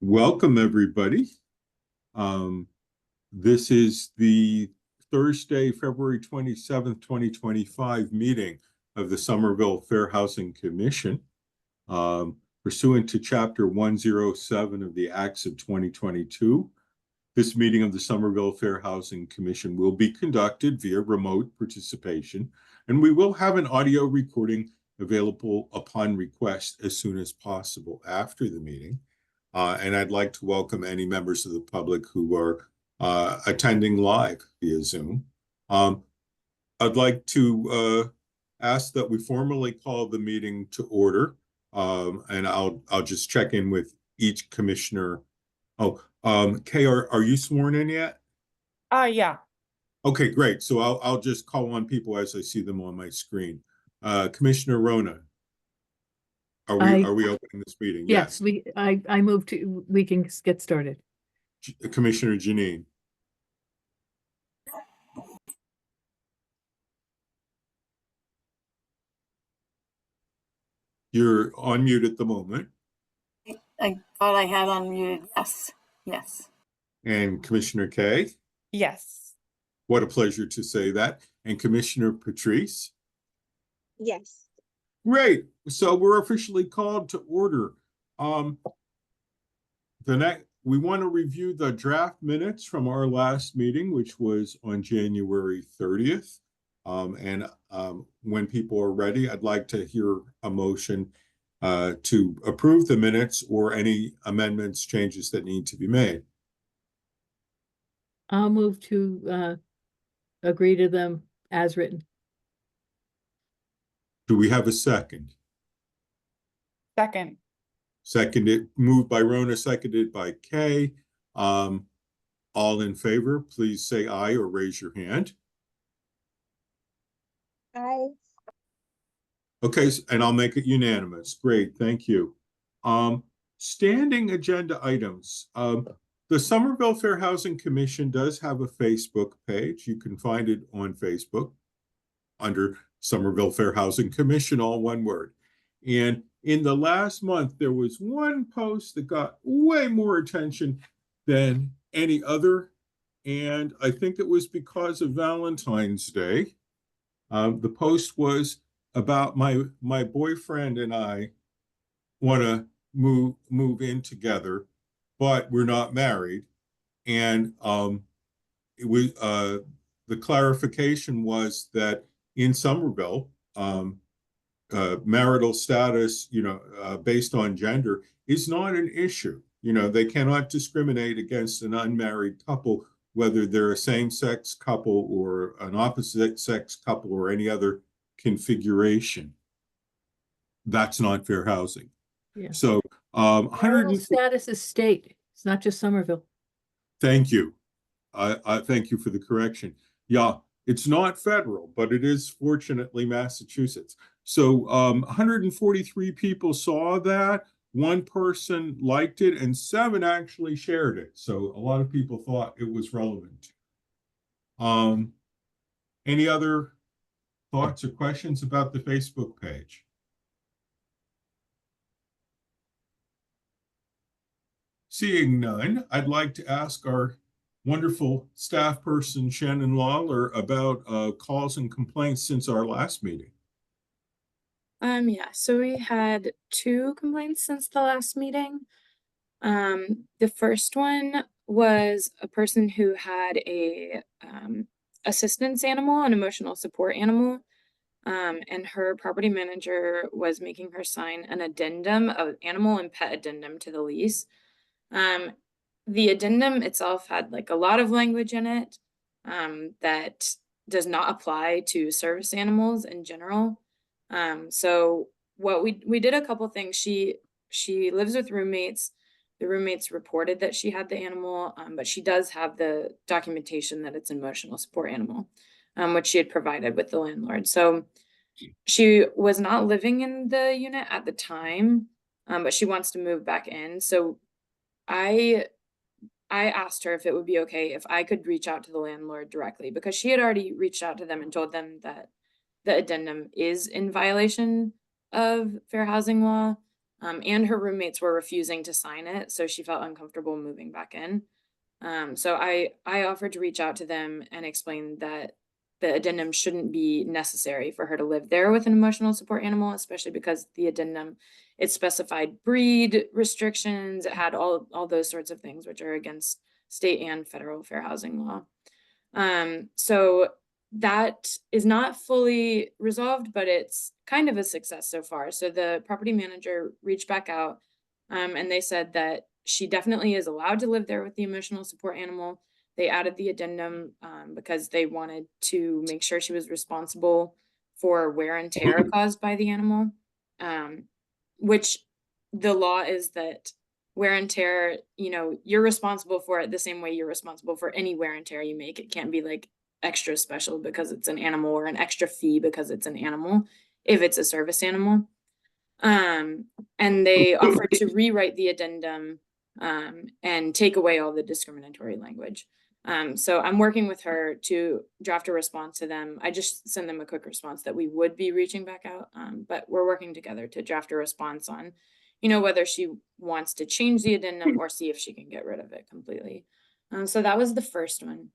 Welcome, everybody. Um, this is the Thursday, February 27th, 2025 meeting of the Somerville Fair Housing Commission. Pursuant to Chapter 107 of the Acts of 2022, this meeting of the Somerville Fair Housing Commission will be conducted via remote participation, and we will have an audio recording available upon request as soon as possible after the meeting. And I'd like to welcome any members of the public who are attending live via Zoom. I'd like to ask that we formally call the meeting to order, and I'll just check in with each commissioner. Oh, Kay, are you sworn in yet? Yeah. Okay, great. So I'll just call on people as I see them on my screen. Commissioner Rona, are we opening this meeting? Yes, I move to, we can get started. Commissioner Janine. You're on mute at the moment. I thought I had unmuted. Yes. And Commissioner Kay. Yes. What a pleasure to say that. And Commissioner Patrice. Yes. Great. So we're officially called to order. We want to review the draft minutes from our last meeting, which was on January 30th. When people are ready, I'd like to hear a motion to approve the minutes or any amendments, changes that need to be made. I'll move to agree to them as written. Do we have a second? Second. Seconded, moved by Rona, seconded by Kay. All in favor, please say aye or raise your hand. Aye. Okay, and I'll make it unanimous. Great, thank you. Standing agenda items. The Somerville Fair Housing Commission does have a Facebook page. You can find it on Facebook under Somerville Fair Housing Commission, all one word. And in the last month, there was one post that got way more attention than any other. And I think it was because of Valentine's Day. The post was about my boyfriend and I want to move in together, but we're not married. And the clarification was that in Somerville, marital status, based on gender is not an issue. They cannot discriminate against an unmarried couple, whether they're a same-sex couple or an opposite-sex couple or any other configuration. That's not fair housing. Yeah. So, Marital status is state. It's not just Somerville. Thank you. I thank you for the correction. Yeah, it's not federal, but it is fortunately Massachusetts. So 143 people saw that. One person liked it and 7 actually shared it. So a lot of people thought it was relevant. Any other thoughts or questions about the Facebook page? Seeing none, I'd like to ask our wonderful staff person, Shannon Lawler, about calls and complaints since our last meeting. Yeah, so we had 2 complaints since the last meeting. The first one was a person who had a assistance animal, an emotional support animal, and her property manager was making her sign an addendum, an animal and pet addendum to the lease. The addendum itself had like a lot of language in it that does not apply to service animals in general. So what we did a couple things. She lives with roommates. The roommates reported that she had the animal, but she does have the documentation that it's an emotional support animal, which she had provided with the landlord. So she was not living in the unit at the time, but she wants to move back in. So I asked her if it would be okay if I could reach out to the landlord directly, because she had already reached out to them and told them that the addendum is in violation of fair housing law. and her roommates were refusing to sign it, so she felt uncomfortable moving back in. So I offered to reach out to them and explain that the addendum shouldn't be necessary for her to live there with an emotional support animal, especially because the addendum, it specified breed restrictions, it had all those sorts of things which are against state and federal fair housing law. So that is not fully resolved, but it's kind of a success so far. So the property manager reached back out, and they said that she definitely is allowed to live there with the emotional support animal. They added the addendum because they wanted to make sure she was responsible for wear and tear caused by the animal, which the law is that wear and tear, you know, you're responsible for it the same way you're responsible for any wear and tear you make. It can't be like extra special because it's an animal, or an extra fee because it's an animal if it's a service animal. And they offered to rewrite the addendum and take away all the discriminatory language. So I'm working with her to draft a response to them. I just send them a quick response that we would be reaching back out, but we're working together to draft a response on, you know, whether she wants to change the addendum or see if she can get rid of it completely. So that was the first one.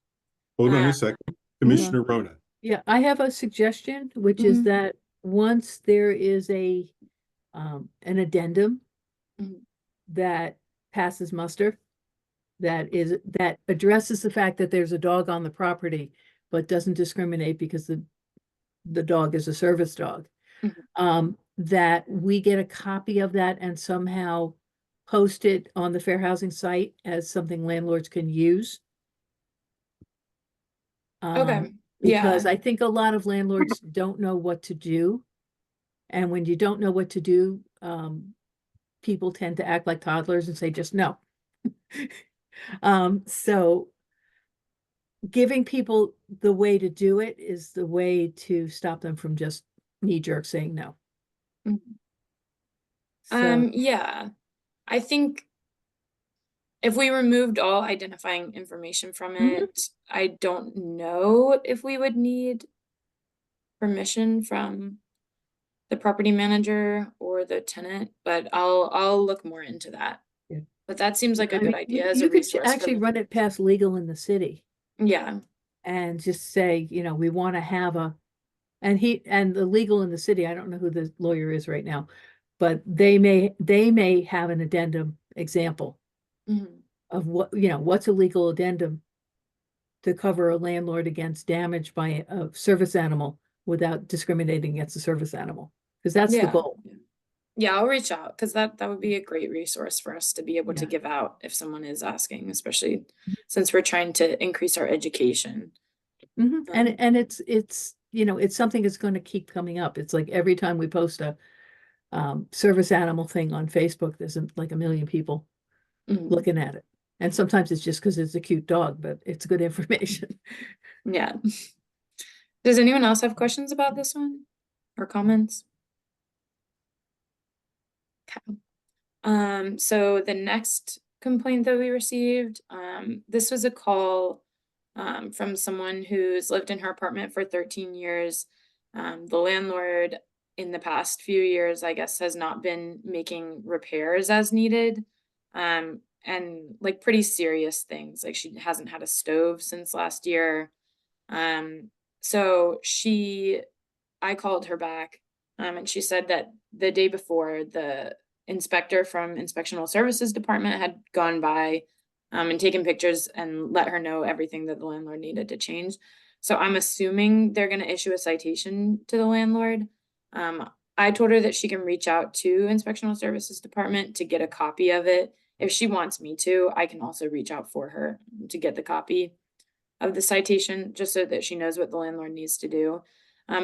Hold on a second. Commissioner Rona. Yeah, I have a suggestion, which is Mhm. that once there is an addendum Mhm. that passes muster, that addresses the fact that there's a dog on the property, but doesn't discriminate because the dog is a service dog. Mhm. That we get a copy of that and somehow post it on the fair housing site as something landlords can use. Okay. Because Yeah. I think a lot of landlords don't know what to do. And when you don't know what to do, people tend to act like toddlers and say, just no. So giving people the way to do it is the way to stop them from just knee-jerk saying no. Mhm. So, Yeah, I think if we removed all identifying information from Mhm. it, I don't know if we would need permission from the property manager or the tenant, but I'll look more into that. Yeah. But that seems like a I good mean, idea as a you could resource for actually the- run it past legal in the city Yeah. and just say, you know, we want to have and the legal in the city, I don't know who the lawyer is right now, but they may have an addendum example Mhm. of what's a legal addendum to cover a landlord against damage by a service animal without discriminating against the service animal, because that's the Yeah. goal. Yeah, I'll reach out because that would be a great resource for us to be able to Yeah. give out if someone is asking, especially since we're trying to increase our education. And it's it's something that's going to keep coming up. It's like every time we post a service animal thing on Facebook, there's like a million people Mhm. looking at it. And sometimes it's just because it's a cute dog, but it's good information. Yeah. Does anyone else have questions about this one or comments? Okay. So the next complaint that we received, this was a call from someone who's lived in her apartment for 13 years. The landlord in the past few years, I guess, has not been making repairs as needed. And like pretty serious things, like she hasn't had a stove since last year. So I called her back, and she said that the day before, the inspector from Inspectional Services Department had gone by, and taken pictures and let her know everything that the landlord needed to change. So I'm assuming they're going to issue a citation to the landlord. I told her that she can reach out to Inspectional Services Department to get a copy of it. If she wants me to, I can also reach out for her to get the copy of the citation, just so that she knows what the landlord needs to do.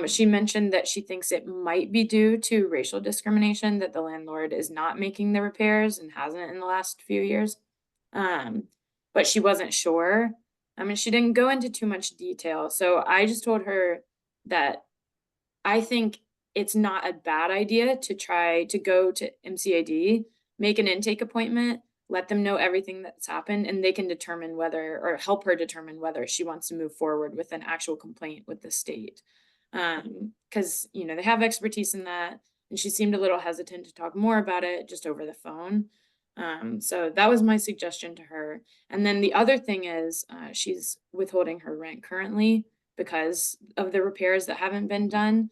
She mentioned that she thinks it might be due to racial discrimination, that the landlord is not making the repairs and hasn't in the last few years. But she wasn't sure. I mean, she didn't go into too much detail. So I just told her that I think it's not a bad idea to try to go to MCAD, make an intake appointment, let them know everything that's happened, and they can determine whether, or help her determine whether she wants to move forward with an actual complaint with the state. Because, they have expertise in that. and she seemed a little hesitant to talk more about it just over the phone. So that was my suggestion to her. And then the other thing is, she's withholding her rent currently because of the repairs that haven't been done.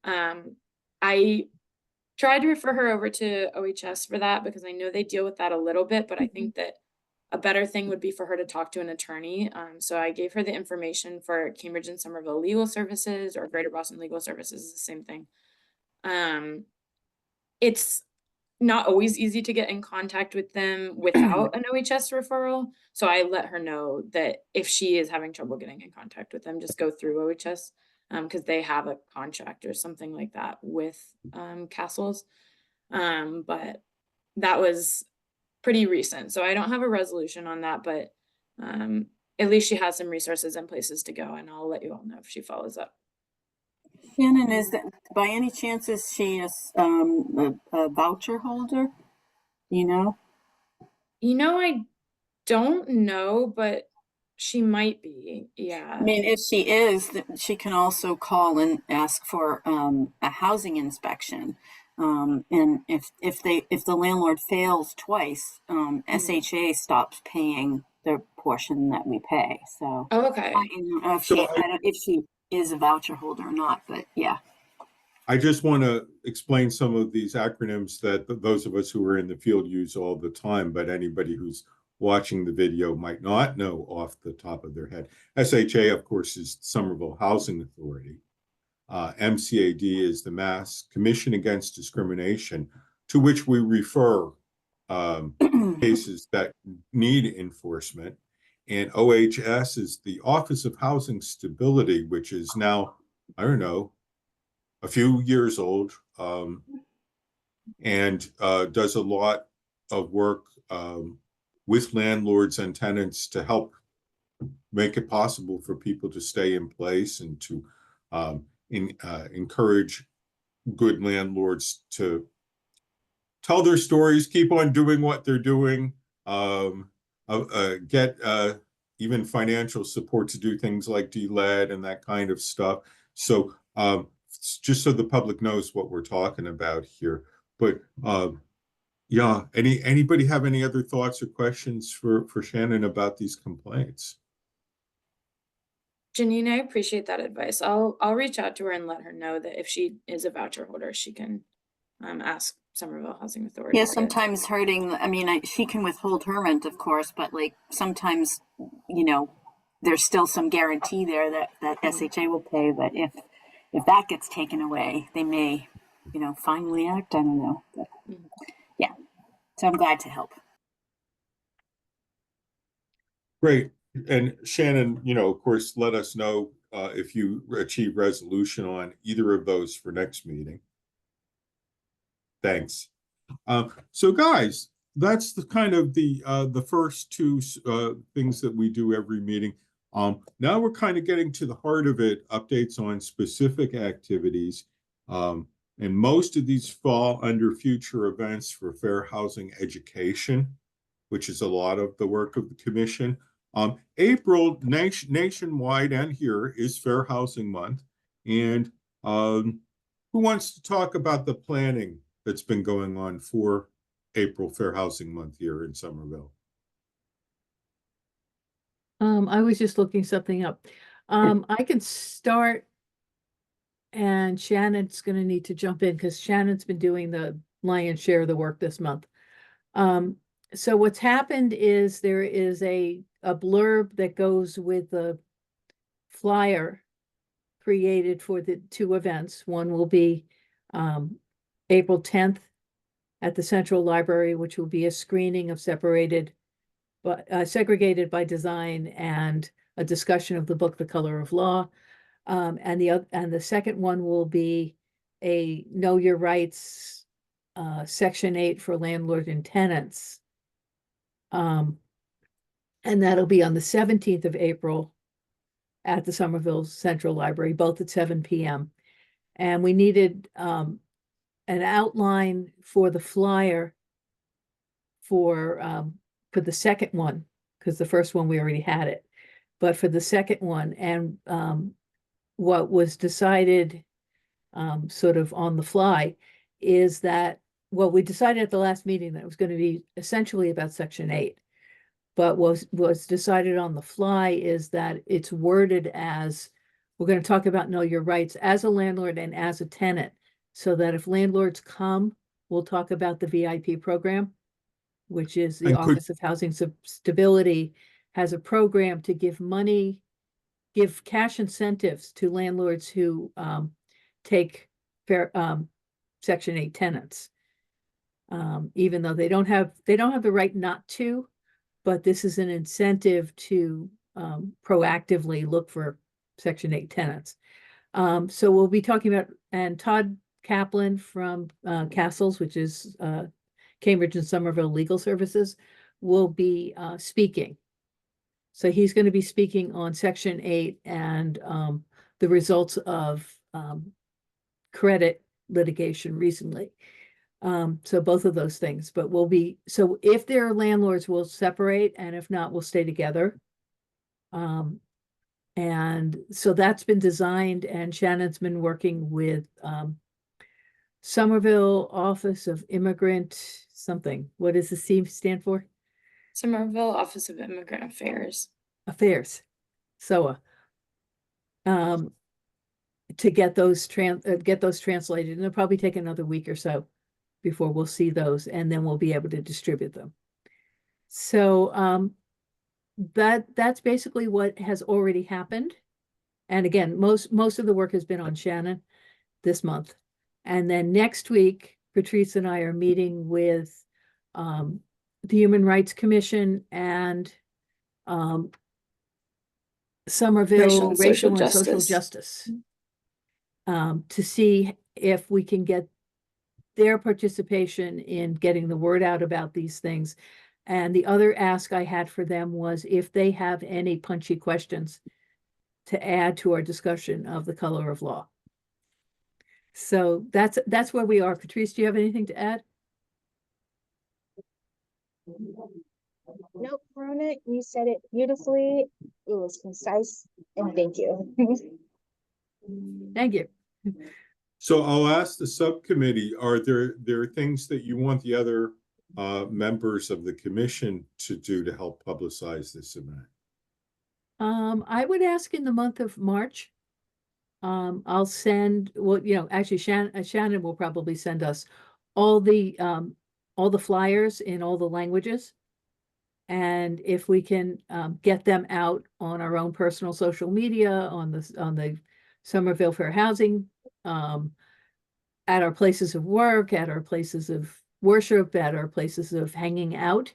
I tried to refer her over to OHS for that because I know they deal with that a little bit, but I think that a better thing would be for her to talk to an attorney. So I gave her the information for Cambridge and Somerville Legal Services, or Greater Boston Legal Services is the same thing. It's not always easy to get in contact with them without an OHS referral. So I let her know that if she is having trouble getting in contact with them, just go through OHS, because they have a contract or something like that with Castles. But that was pretty recent. So I don't have a resolution on that, but at least she has some resources and places to go, and I'll let you all know if she follows up. Shannon, is that by any chance is she a voucher holder? You know? I don't know, but she might be. Yeah. I mean, if she is, she can also call and ask for a housing inspection. And if the landlord fails twice, SHA stops paying the portion that we pay. So Oh, okay. I don't know if she is a voucher holder or not, but yeah. I just want to explain some of these acronyms that those of us who are in the field use all the time, but anybody who's watching the video might not know off the top of their head. SHA, of course, is Somerville Housing Authority. MCAD is the Mass Commission Against Discrimination, to which we refer cases that need enforcement. And OHS is the Office of Housing Stability, which is now, I don't know, a few years old, and does a lot of work with landlords and tenants to help make it possible for people to stay in place and to encourage good landlords to tell their stories, keep on doing what they're doing, get even financial support to do things like de-lead and that kind of stuff. So just so the public knows what we're talking about here. But yeah, anybody have any other thoughts or questions for Shannon about these complaints? Janine, I appreciate that advice. I'll reach out to her and let her know that if she is a voucher holder, she can ask Somerville Housing Authority. Yeah, sometimes she can withhold her rent, of course, but like sometimes, there's still some guarantee there that SHA will pay. But if that gets taken away, they may, finally act. I don't know. But yeah, so I'm glad to help. Great. And Shannon, of course, let us know if you achieve resolution on either of those for next meeting. Thanks. So guys, that's the kind of the first two things that we do every meeting. Now we're kind of getting to the heart of it, updates on specific activities. And most of these fall under future events for fair housing education, which is a lot of the work of the commission. April nationwide and here is Fair Housing Month. And who wants to talk about the planning that's been going on for April Fair Housing Month here in Somerville? I was just looking something up. I can start, and Shannon's going to need to jump in because Shannon's been doing the lion's share of the work this month. So what's happened is there is a blurb that goes with the flyer created for the two events. One will be April 10th at the Central Library, which will be a screening of segregated by design and a discussion of the book, The Color of Law. And the second one will be a Know Your Rights, Section 8 for landlord and tenants. And that'll be on the 17th of April at the Somerville Central Library, both at 7 p.m. And we needed an outline for the flyer for the second one, because the first one we already had it. But for the second one, and what was decided sort of on the fly is that, well, we decided at the last meeting that it was going to be essentially about Section 8. But was decided on the fly is that it's worded as, we're going to talk about know your rights as a landlord and as a tenant. So that if landlords come, we'll talk about the VIP program, which is the And could- Office of Housing Stability has a program to give money, give cash incentives to landlords who take Section 8 tenants. Even though they don't have the right not to, but this is an incentive to proactively look for Section 8 tenants. So we'll be talking about, and Todd Kaplan from Castles, which is Cambridge and Somerville Legal Services, will be speaking. So he's going to be speaking on Section 8 and the results of credit litigation recently. So both of those things, but so if there are landlords, we'll separate, and if not, we'll stay together. And so that's been designed, and Shannon's been working with Somerville Office of Immigrant something. What does the C stand for? Somerville Office of Immigrant Affairs. SOA. To get those translated, and it'll probably take another week or so before we'll see those, and then we'll be able to distribute them. So that's basically what has already happened. And again, most of the work has been on Shannon this month. And then next week, Patrice and I are meeting with the Human Rights Commission and Somerville Racial and Social Justice to see if we can get their participation in getting the word out about these things. And the other ask I had for them was if they have any punchy questions to add to our discussion of the color of law. So that's where we are. Patrice, do you have anything to add? Nope, Rona, you said it beautifully. It was concise, and thank you. Thank you. So I'll ask the subcommittee, are there things that you want the other members of the commission to do to help publicize this event? I would ask in the month of March. I'll send, well, actually Shannon will probably send us all the flyers in all the languages. And if we can get them out on our own personal social media, on the Somerville Fair Housing, at our places of work, at our places of worship, at our places of hanging out,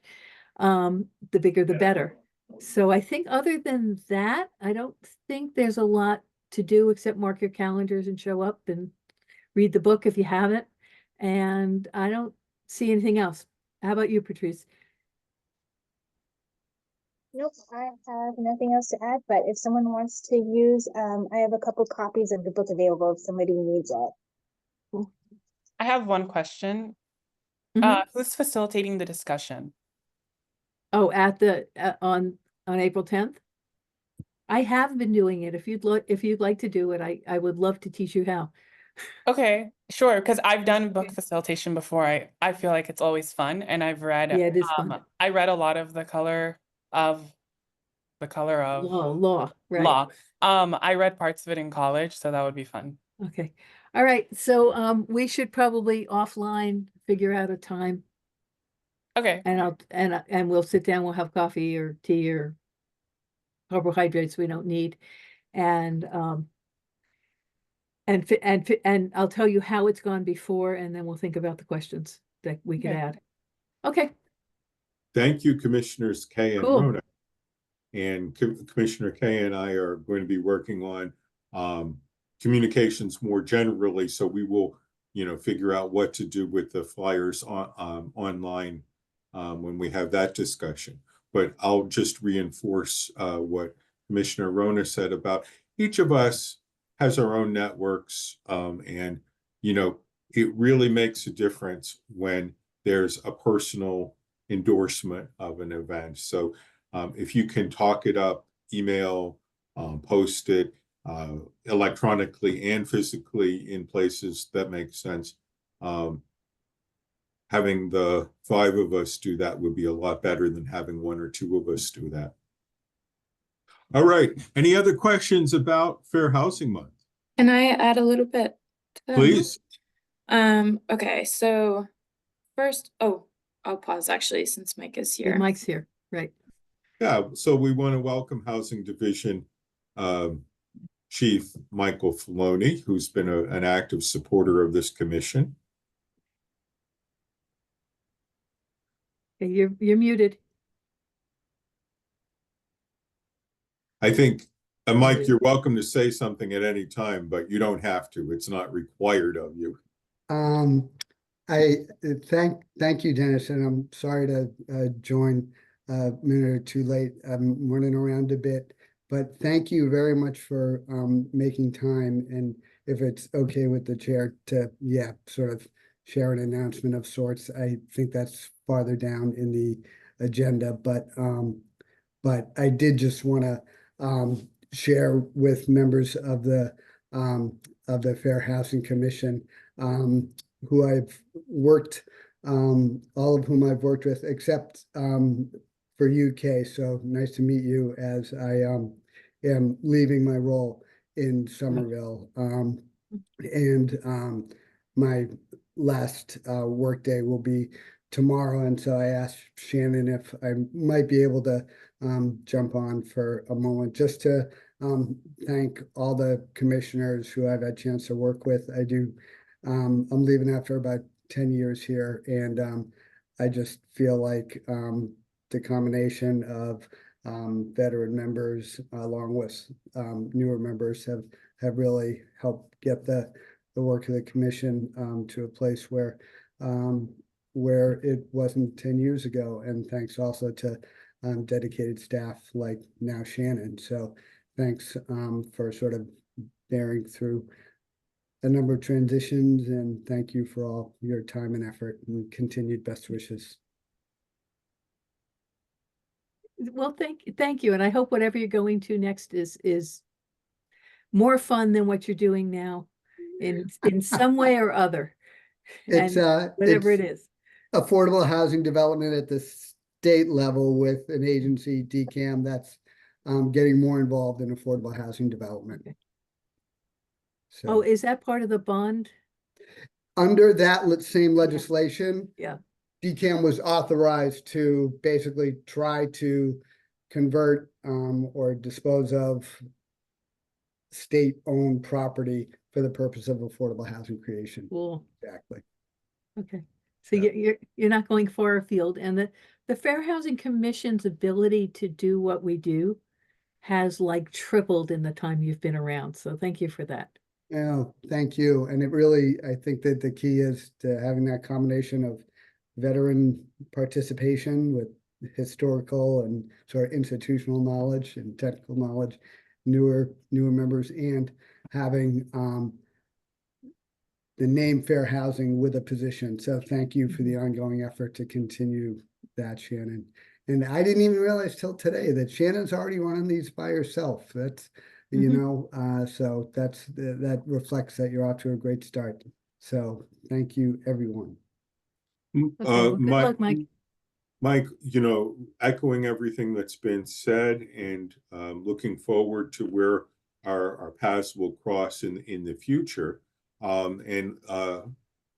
the bigger the better. So I think other than that, I don't think there's a lot to do except mark your calendars and show up and read the book if you haven't. And I don't see anything else. How about you, Patrice? Nope, I have nothing else to add, but if someone wants to use, I have a couple copies of the book available if somebody needs it. I have one question. Mhm. Who's facilitating the discussion? Oh, on April 10th? I have been doing it. If you'd like to do it, I would love to teach you how. Okay, sure, because I've done book facilitation before. I feel like it's always fun, and I've read Yeah, it is fun. I read a lot of the color of Law, right. law. I read parts of it in college, so that would be fun. Okay. All right. So we should probably offline figure out a time, Okay, and we'll sit down, we'll have coffee or tea or carbohydrates we don't need. And I'll tell you how it's gone before, and then we'll think about the questions that we could Okay. add. Okay, Thank you, Commissioners Kay and Cool. Rona. And Commissioner Kay and I are going to be working on communications more generally. So we will, figure out what to do with the flyers online when we have that discussion. But I'll just reinforce what Commissioner Rona said about each of us has our own networks. And, it really makes a difference when there's a personal endorsement of an event. So if you can talk it up, email, post it electronically and physically in places that make sense, Having the 5 of us do that would be a lot better than having 1 or 2 of us do that. All right. Any other questions about Fair Housing Month? Can I add a little bit to that? Please. Okay, so first, oh, I'll pause actually since Mike is Yeah, here. Mike's here, right? Yeah, so we want to welcome Housing Division Chief Michael Filoni, who's been an active supporter of this commission. Okay, you're muted. I think, Mike, you're welcome to say something at any time, but you don't have to. It's not required of you. I thank you, Dennis, and I'm sorry to join a minute or two late. I'm running around a bit, but thank you very much for making time. And if it's okay with the chair to, sort of share an announcement of sorts, I think that's farther down in the agenda. But I did just want to share with members of the Fair Housing Commission, who I've worked, all of whom I've worked with, except for you, Kay. So nice to meet you as I am leaving my role in Somerville. And my last workday will be tomorrow. And so I asked Shannon if I might be able to jump on for a moment just to thank all the commissioners who I've had a chance to work with. I'm leaving after about 10 years here, and I just feel like the combination of veteran members along with newer members have really helped get the work of the commission to a place where it wasn't 10 years ago. And thanks also to dedicated staff like now Shannon. So thanks for sort of bearing through a number of transitions, and thank you for all your time and effort, and continued best wishes. Well, thank you. And I hope whatever you're going to next is more fun than what you're doing now in some way or other. It's And whatever it is. affordable housing development at the state level with an agency, DCAM, that's getting more involved in affordable housing development. Okay. So Oh, is that part of the bond? under that same legislation, Yeah. DCAM was authorized to basically try to convert or dispose of state-owned property for the purpose of affordable housing creation. Cool. Exactly. Okay. So Yeah. you're not going far afield, and the Fair Housing Commission's ability to do what we do has like tripled in the time you've been around. So thank you for that. Yeah, thank you. And it really, I think that the key is to having that combination of veteran participation with historical and sort of institutional knowledge and technical knowledge, newer members, and having the name Fair Housing with a position. So thank you for the ongoing effort to continue that, Shannon. And I didn't even realize till today that Shannon's already running these by herself. That's, you know, so that reflects that you're off to a great start. So thank you, everyone. Okay, well, good luck, Mike. Mike, you know, echoing everything that's been said, and looking forward to where our paths will cross in the future.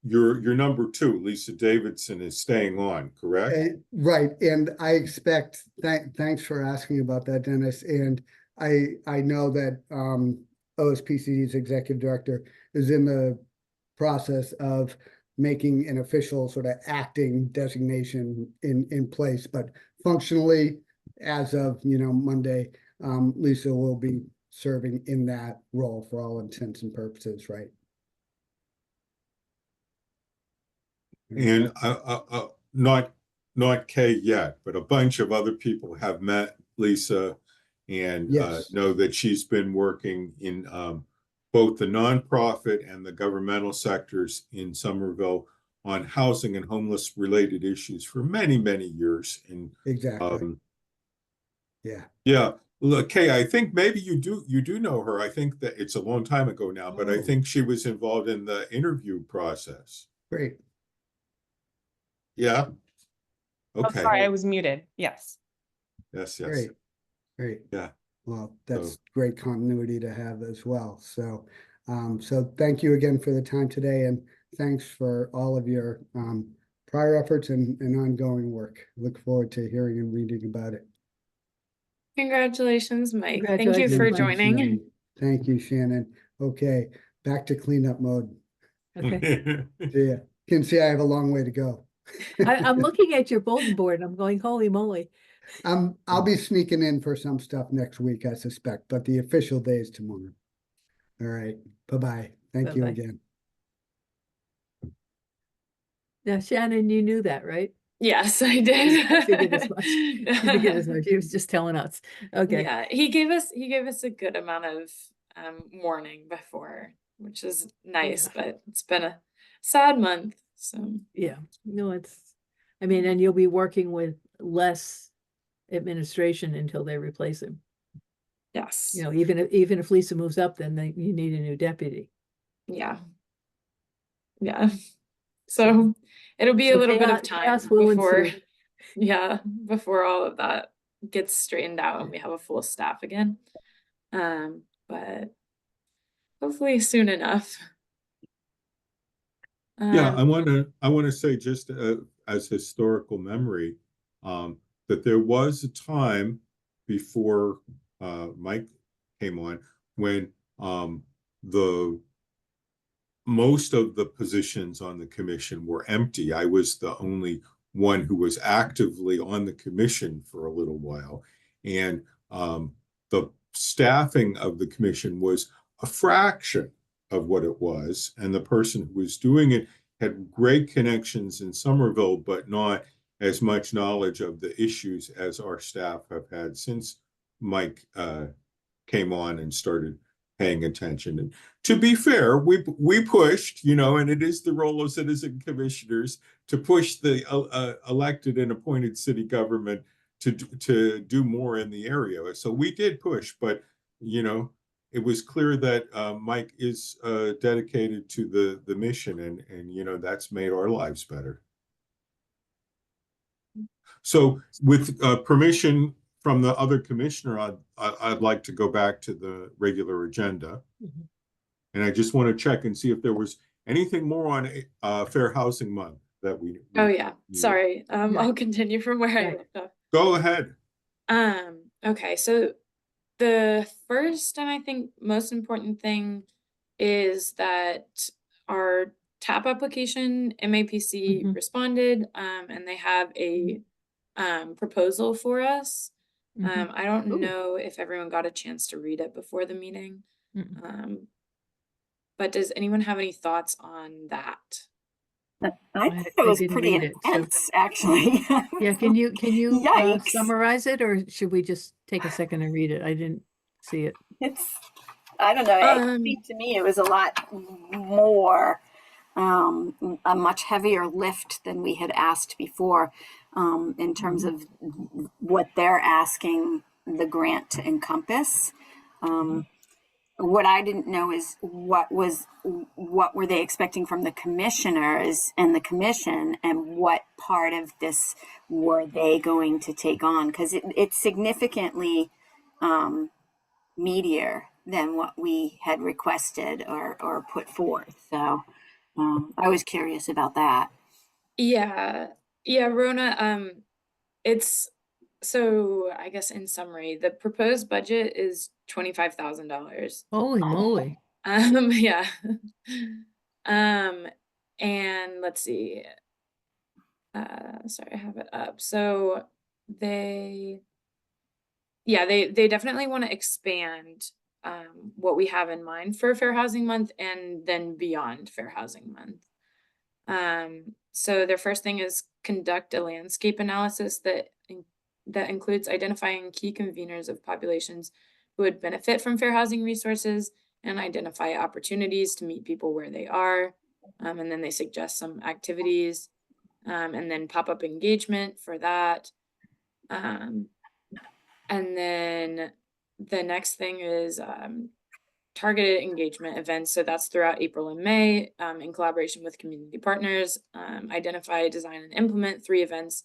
Your number 2, Lisa Davidson, is staying on, correct? Right, and I expect, thanks for asking about that, Dennis. And I know that OSPCD's executive director is in the process of making an official sort of acting designation in place, but functionally, as of Monday, Lisa will be serving in that role for all intents and purposes, right? And not Kay yet, but a bunch of other people have met Lisa and Yes. know that she's been working in both the nonprofit and the governmental sectors in Somerville on housing and homeless related issues for many, many years. And Exactly. yeah. Look, Kay, I think maybe you do know her. I think that it's a long time ago now, but I think she was involved in the interview process. Great. Yeah. Oh, Okay. sorry, I was muted. Yes. Yes, yes. Great. Great. Yeah. Well, that's So- great continuity to have as well. So, so thank you again for the time today, and thanks for all of your prior efforts and ongoing work. Look forward to hearing and reading about it. Congratulations, Mike. Thank you for Congratulations, Mike. joining. Shannon. Thank you, Shannon. Okay, back to cleanup mode. Okay. See ya. You can see I have a long way to go. I'm looking at your bulletin board and I'm going, holy moly. I'll be sneaking in for some stuff next week, I suspect, but the official day is tomorrow. All right, bye-bye. Thank you Bye-bye. again. Now, Shannon, you knew that, right? Yes, I did. I figured as much. I figured as much. He was just telling us. Okay. Yeah, he gave us a good amount of warning before, which is nice, but it's been a sad month. So Yeah. No, I mean, and you'll be working with less administration until they replace him. yes. You know, even if Lisa moves up, then you need a new deputy. Yeah. Yeah. So it'll be a So little bit of chaos time will before, ensue. yeah, before all of that gets straightened out and we have a full staff again. But hopefully soon enough. Yeah, I want to say just as historical memory, that there was a time before Mike came on when the most of the positions on the commission were empty. I was the only one who was actively on the commission for a little while, and the staffing of the commission was a fraction of what it was, and the person who was doing it had great connections in Somerville, but not as much knowledge of the issues as our staff have had since Mike came on and started paying attention. And to be fair, we pushed, and it is the role of citizen commissioners to push the elected and appointed city government to do more in the area. So we did push, but it was clear that Mike is dedicated to the mission, and that's made our lives better. So with permission from the other commissioner, I'd like to go back to the regular agenda. Mhm. And I just want to check and see if there was anything more on Fair Housing Month that we Oh yeah, sorry. Yeah. I'll continue from where I Right. left off. Go ahead. Okay, so the first and I think most important thing is that our TAP application, MAPC Mhm. responded, and they have a proposal for us. Mhm. I don't Ooh. know if everyone got a chance to read it before the meeting. Mm-mm. But does anyone have any thoughts on that? I I think it was didn't pretty read it, so- intense, actually. Yeah, can you Yikes. summarize it, or should we just take a second and read it? I didn't see it. I don't know. I think to me it was a lot more, a much heavier lift than we had asked before, in terms of what they're asking the grant to encompass. What I didn't know is what were they expecting from the commissioners and the commission, and what part of this were they going to take on? Because it's significantly meatier than what we had requested or put forth. So I was curious about that. Yeah, Rona, it's so I guess in summary, the proposed budget is $25,000. Holy moly. Yeah. And let's see. Sorry, I have it up. So they definitely want to expand what we have in mind for Fair Housing Month and then beyond Fair Housing Month. So their first thing is conduct a landscape analysis that includes identifying key conveners of populations who would benefit from fair housing resources and identify opportunities to meet people where they are. And then they suggest some activities, and then pop-up engagement for that. And then the next thing is targeted engagement events. So that's throughout April and May, in collaboration with community partners, identify, design, and implement 3 events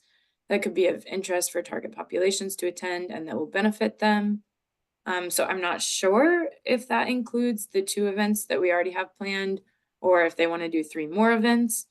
that could be of interest for target populations to attend and that will benefit them. So I'm not sure if that includes the 2 events that we already have planned, or if they want to do 3 more events.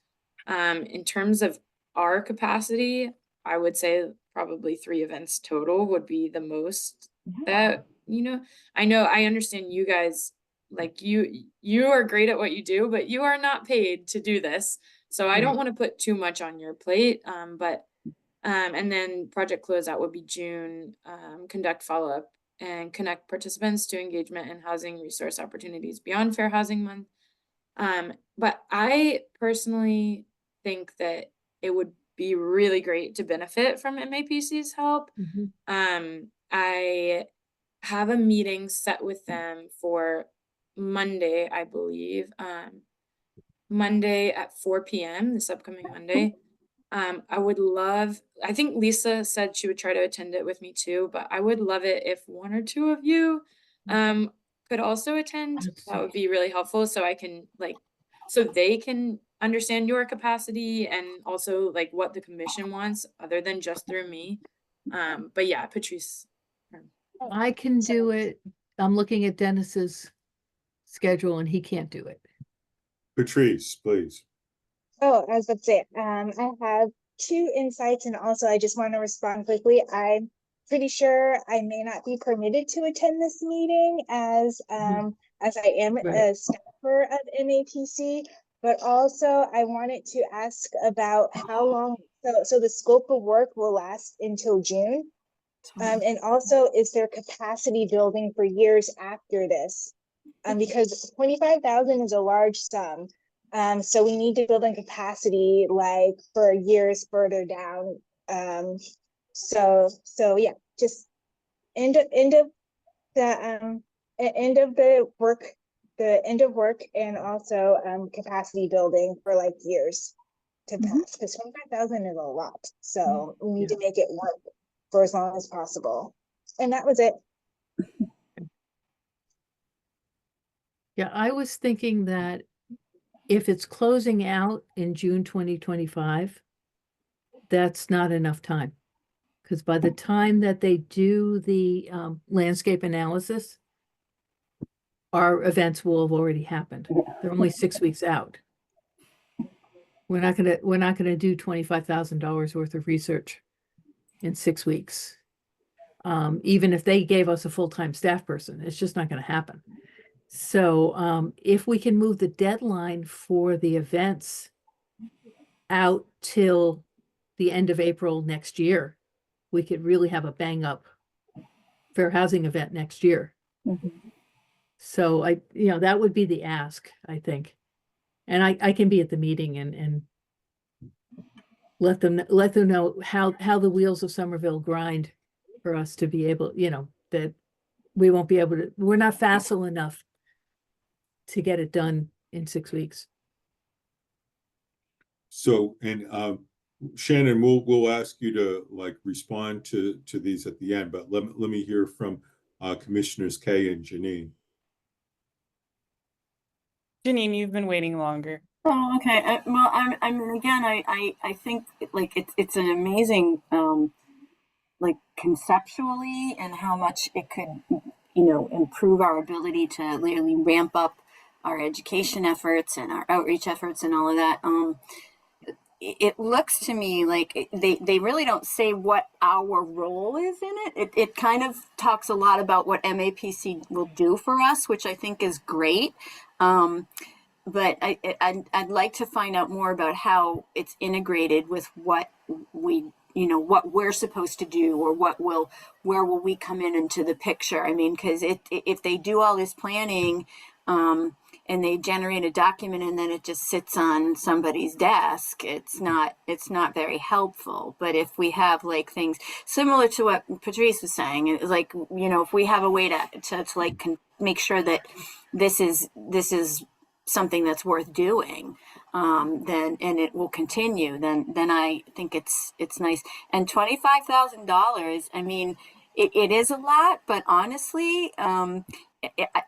In terms of our capacity, I would say probably 3 events total would be the most that, I understand you guys, like you are great at what you do, but you are not paid to do this. So I don't want to put too much on your plate. And then project closeout would be June, conduct follow-up and connect participants to engagement and housing resource opportunities beyond Fair Housing Month. But I personally think that it would be really great to benefit from MAPC's help. I have a meeting set with them for Monday, I believe. Monday at 4 p.m. this upcoming Monday. I think Lisa said she would try to attend it with me too, but I would love it if 1 or 2 of you could also attend. That would be really helpful, so so they can understand your capacity and also like what the commission wants other than just through me. But yeah, Patrice. I can do it. I'm looking at Dennis's schedule and he can't do it. Patrice, please. Oh, I was about to say, I have 2 insights, and also I just want to respond quickly. I'm pretty sure I may not be permitted to attend this meeting as I am a staffer of MAPC, but also I wanted to ask about how long, so the scope of work will last until June. And also, is there capacity building for years after this? Because 25,000 is a large sum. So we need to build in capacity like for years further down. So yeah, just end of the work and also capacity building for like years to pass, because 25,000 is a lot. So we need to make it work for as long as possible. And that was it. Yeah, I was thinking that if it's closing out in June 2025, that's not enough time. Because by the time that they do the landscape analysis, our events will have already happened. They're only 6 weeks out. We're not gonna do $25,000 worth of research in 6 weeks. Even if they gave us a full-time staff person, it's just not gonna happen. So if we can move the deadline for the events out till the end of April next year, we could really have a bang up fair housing event next year. So that would be the ask, I think. And I can be at the meeting and let them know how the wheels of Somerville grind for us to be able, that we won't be able to, we're not facile enough to get it done in 6 weeks. So, and Shannon, we'll ask you to like respond to these at the end, but let me hear from Commissioners Kay and Janine. Janine, you've been waiting longer. Oh, okay. Well, I mean, again, I think like it's an amazing, like conceptually, and how much it could, improve our ability to really ramp up our education efforts and our outreach efforts and all of that. It looks to me like they really don't say what our role is in it. It kind of talks a lot about what MAPC will do for us, which I think is great. But I'd like to find out more about how it's integrated with what what we're supposed to do, or where will we come into the picture? I mean, because if they do all this planning, and they generate a document and then it just sits on somebody's desk, it's not very helpful. But if we have like things similar to what Patrice was saying, like, if we have a way to like make sure that this is something that's worth doing, then, and it will continue, then I think it's nice. And $25,000, I mean, it is a lot, but honestly,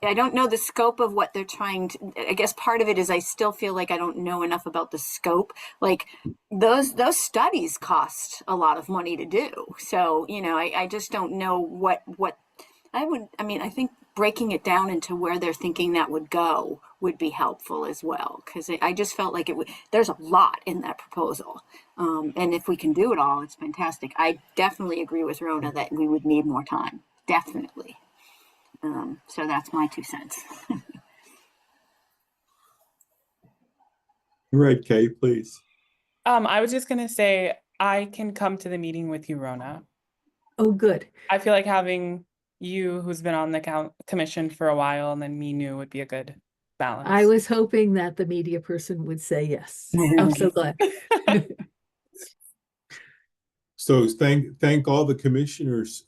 I don't know the scope of what they're trying to, I guess part of it is I still feel like I don't know enough about the scope. Like those studies cost a lot of money to do. So, you know, I just don't know what I think breaking it down into where they're thinking that would go would be helpful as well. Cause I just felt like there's a lot in that proposal. And if we can do it all, it's fantastic. I definitely agree with Rona that we would need more time. Definitely. So that's my 2 cents. Right, Kay, please. I was just gonna say, I can come to the meeting with you, Rona. Oh, good. I feel like having you, who's been on the commission for a while, and then me new would be a good balance. I was hoping that the media person would say yes. I'm so glad. So thank all the commissioners.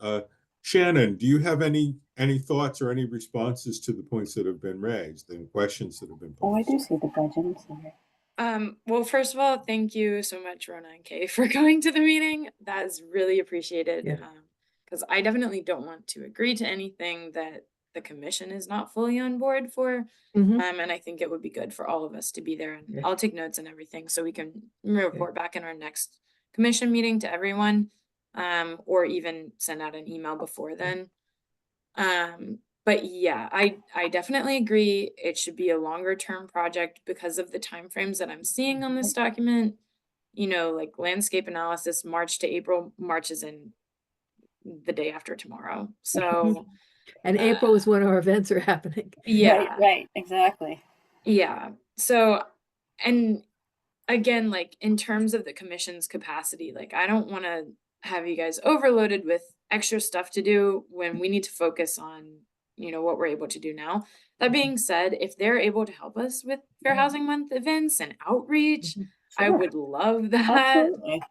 Shannon, do you have any thoughts or any responses to the points that have been raised and questions that have been Oh, I posed? do see the budget. I'm sorry. Well, first of all, thank you so much, Rona and Kay, for going to the meeting. That is really appreciated. Yeah. Because I definitely don't want to agree to anything that the commission is not fully on board for. Mhm. And I think it would be good for all of us to be there. And Yeah. I'll take notes and everything so we can report back in our next commission meeting to everyone, or even send out an email before then. But yeah, I definitely agree. It should be a longer term project because of the timeframes that I'm seeing on this document. You know, like landscape analysis, March to April. March is in the day after tomorrow. So And April is when our events are happening. yeah, Right, exactly. yeah. So, and again, like in terms of the commission's capacity, like I don't want to have you guys overloaded with extra stuff to do when we need to focus on, you know, what we're able to do now. That being said, if they're able to help us with Fair Housing Month events and outreach, I Sure. would love that. Absolutely.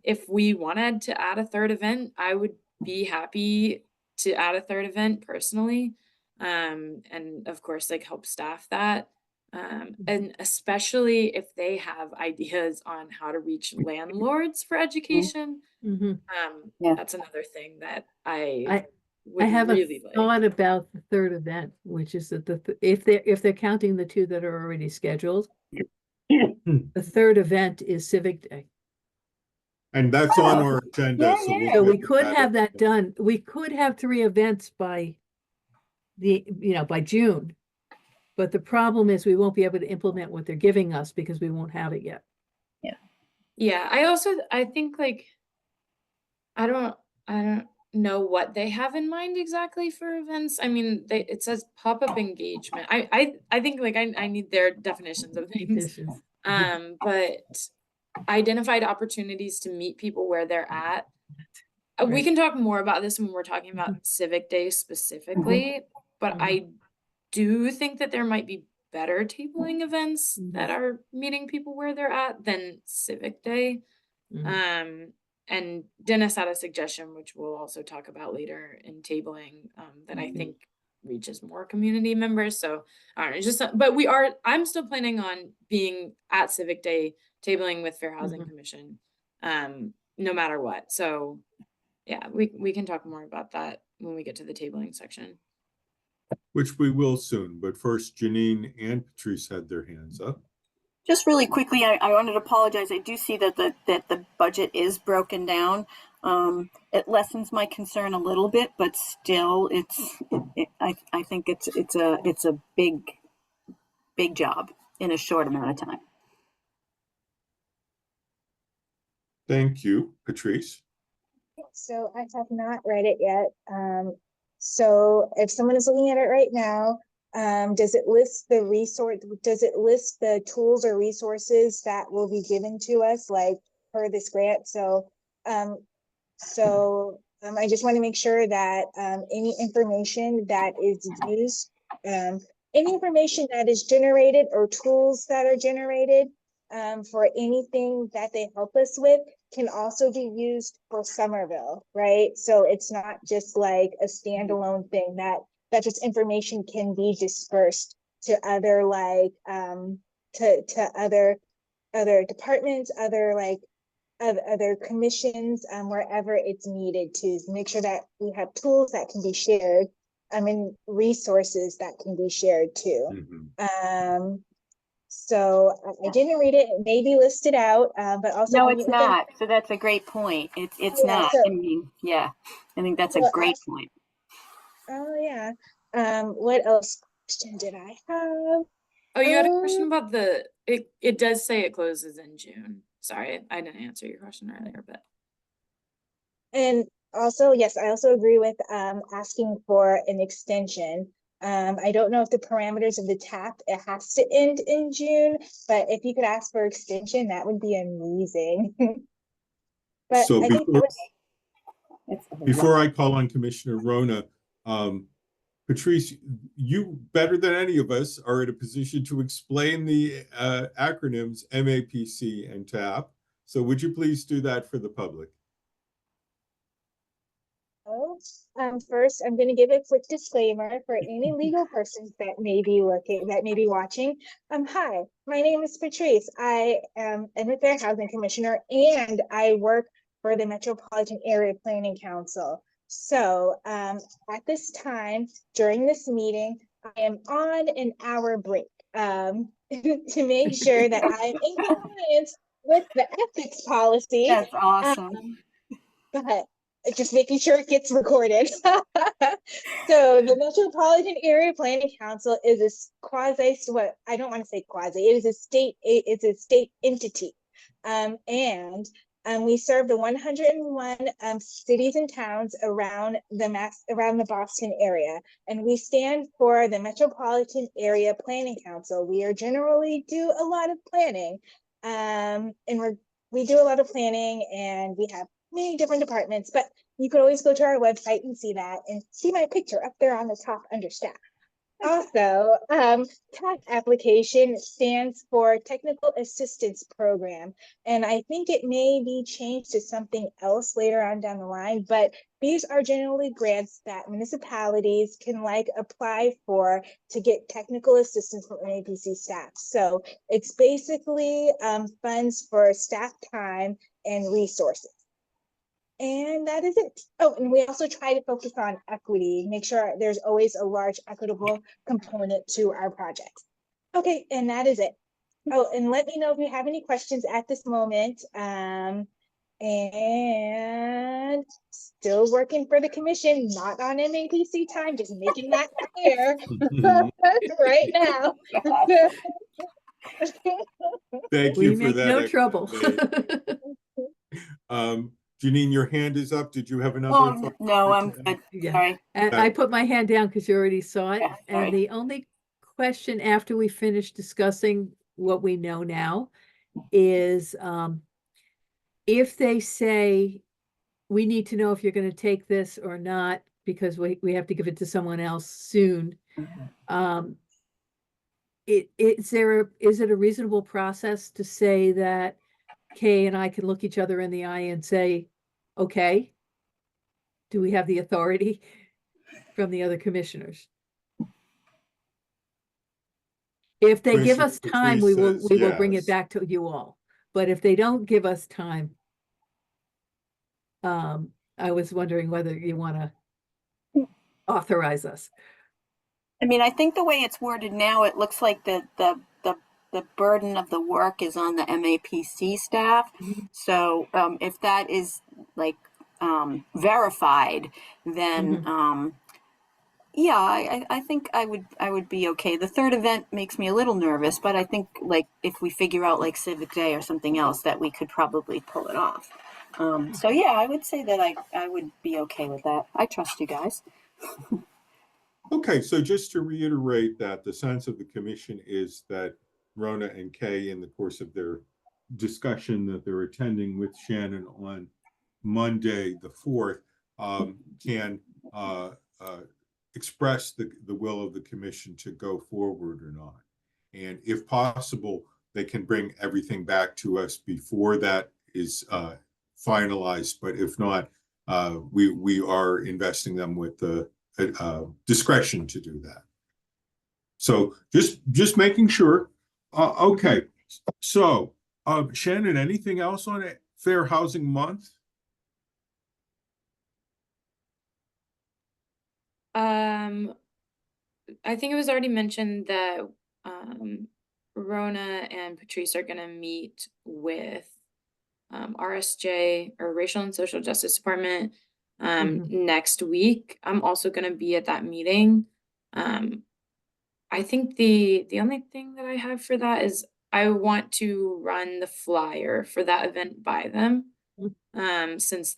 If we wanted to add a third event, I would be happy to add a third event personally. And of course, like help staff that. And especially if they have ideas on how to reach landlords for education. Mhm. Yeah. That's another thing that I I would have really a like. thought about the third event, which is that if they're counting the 2 that are already scheduled, the third event is Civic Day. And that's on our agenda. Yeah, So yeah. So we'll we get could that have that up. done. We could have 3 events by by June. But the problem is we won't be able to implement what they're giving us because we won't have it yet. Yeah, I think like I don't know what they have in mind exactly for events. I mean, it says pop-up engagement. I think like I need their definitions of things. Conditions. But identified opportunities to meet people where they're at. We Right. can talk more about this when we're talking about Civic Day specifically, but I do think that there might be better tabling events that are meeting people where they're at than Civic Day. Mhm. And Dennis had a suggestion, which we'll also talk about later in tabling, that I think reaches more community members. So I don't know, just, but I'm still planning on being at Civic Day tabling with Fair Housing Commission, no matter what. So yeah, we can talk more about that when we get to the tabling section. Which we will soon, but first Janine and Patrice had their hands up. Just really quickly, I wanted to apologize. I do see that the budget is broken down. It lessens my concern a little bit, but still, I think it's a big job in a short amount of time. Thank you, Patrice. So I have not read it yet. So if someone is looking at it right now, does it list the tools or resources that will be given to us, like per this grant? So I just want to make sure that any information that is used, any information that is generated or tools that are generated for anything that they help us with can also be used for Somerville, right? So it's not just like a standalone thing that just information can be dispersed to other to other departments, other commissions, wherever it's needed, to make sure that we have tools that can be shared resources that can be shared too. Mhm. So I didn't read it. It may be listed out, but also No, I'll it's meet with them. not. So that's a great point. It's Yeah, not. so I mean, yeah, I think that's a well, great point. oh yeah. What else question did I have? Oh, you had a question Um, about it does say it closes in June. Sorry, I didn't answer your question earlier, but And also, yes, I also agree with asking for an extension. I don't know if the parameters of the TAP, it has to end in June, but if you could ask for extension, that would be amazing. But So I think that before I call on Commissioner Rona, Patrice, you better than any of us are in a position to explain the acronyms MAPC and TAP. So would you please do that for the public? First, I'm going to give a quick disclaimer for any legal persons that may be watching. Hi, my name is Patrice. I am a Fair Housing Commissioner, and I work for the Metropolitan Area Planning Council. So, at this time during this meeting, I am on an hour break to make sure that I'm in compliance with the ethics policy. That's awesome. But just making sure it gets recorded. So the Metropolitan Area Planning Council is a quasi, what I don't want to say quasi, it is a state entity. And we serve the 101 cities and towns around the Boston area. And we stand for the Metropolitan Area Planning Council. We are generally do a lot of planning. And we do a lot of planning, and we have many different departments, but you could always go to our website and see that and see my picture up there on the top under staff. Also, TAC application stands for Technical Assistance Program, and I think it may be changed to something else later on down the line, but these are generally grants that municipalities can apply for to get technical assistance from MAPC staff. So it's basically funds for staff time and resources. And that is it. Oh, and we also try to focus on equity, make sure there's always a large equitable component to our projects. Okay, and that is it. Oh, and let me know if you have any questions at this moment. And still working for the commission, not on MAPC time, just making that clear right now. Thank We you for make that. no trouble. Janine, your hand is up. Did you have another thought? No, I'm good. Yeah. Sorry. And I put my hand down because you already saw it. Yeah, sorry. And the only question after we finish discussing what we know now is if they say, we need to know if you're going to take this or not, because we have to give it to someone else soon. Is it a reasonable process to say that Kay and I can look each other in the eye and say, okay? Do we have the authority from the other commissioners? If they give us time, we will bring it back to you all. But if they don't give us time, I was wondering whether you want to authorize us. I mean, I think the way it's worded now, it looks like the burden of the work is on the MAPC staff. So if that is verified, then yeah, I think I would be okay. The third event makes me a little nervous, but I think if we figure out Civic Day or something else, that we could probably pull it off. So yeah, I would say that I would be okay with that. I trust you guys. Okay, so just to reiterate that the sense of the commission is that Rona and Kay, in the course of their discussion that they're attending with Shannon on Monday, the 4th, can express the will of the commission to go forward or not. And if possible, they can bring everything back to us before that is finalized. But if not, we are investing them with the discretion to do that. So just making sure. Okay, so Shannon, anything else on it? Fair Housing Month? I think it was already mentioned that Rona and Patrice are gonna meet with RSJ or Racial and Social Justice Department next week. I'm also gonna be at that meeting. I think the only thing that I have for that is I want to run the flyer for that event by them. Since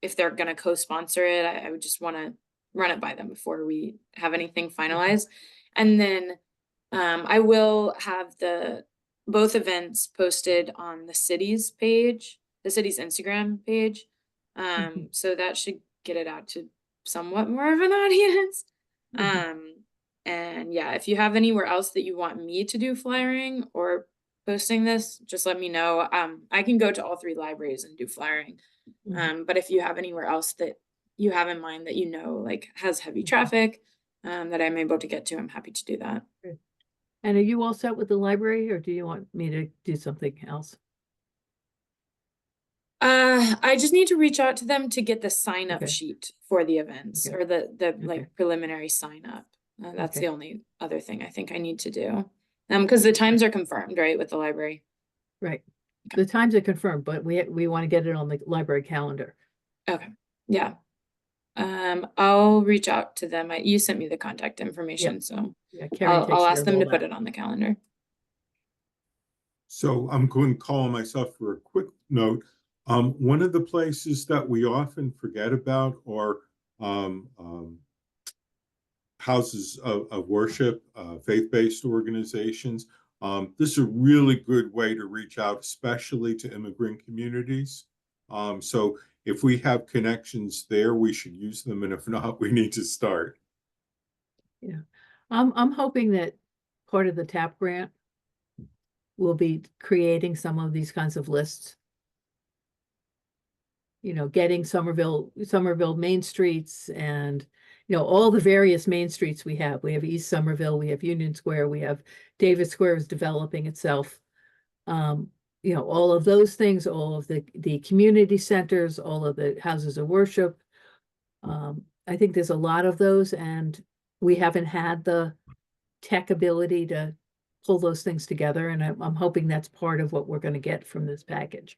if they're gonna co-sponsor it, I would just wanna run it by them before we have anything finalized. And then I will have both events posted on the city's page, the city's Instagram page. So that should get it out to somewhat more of an audience. And yeah, if you have anywhere else that you want me to do flyering or posting this, just let me know. I can go to all 3 libraries and do flyering. But if you have anywhere else that you have in mind that like has heavy traffic, that I'm able to get to, I'm happy to do that. And are you all set with the library, or do you want me to do something else? I just need to reach out to them to get the sign up Okay. sheet for the events Okay. or the Okay. like preliminary sign up. That's the Okay. only other thing I think I need to do. Because the times are confirmed, right, with the library. Right. The times are confirmed, but we want to get it on the library calendar. Okay. Yeah. I'll reach out to them. You sent me the contact information, so Yeah, Karen takes I'll care ask of them all to put that. it on the calendar. So I'm going to call on myself for a quick note. One of the places that we often forget about are houses of worship, faith-based organizations. This is a really good way to reach out, especially to immigrant communities. So if we have connections there, we should use them, and if not, we need to start. Yeah. I'm hoping that part of the TAP grant will be creating some of these kinds of lists. Getting Somerville main streets and, all the various main streets we have. We have East Somerville, we have Union Square, we have Davis Square is developing itself. All of those things, all of the community centers, all of the houses of worship. I think there's a lot of those, and we haven't had the tech ability to pull those things together. And I'm hoping that's part of what we're going to get from this package.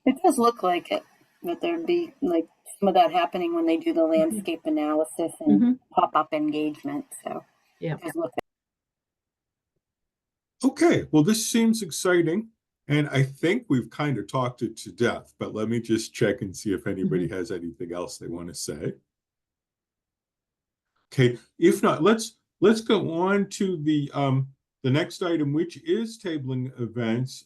It does look like it, that there'd be like some of that happening when they do the landscape analysis and pop-up engagement. So Yeah. it does look Okay, well, this seems exciting, and I think we've kind of talked it to death, but let me just check and see if anybody has anything else they want to say. Okay, if not, let's go on to the next item, which is tabling events.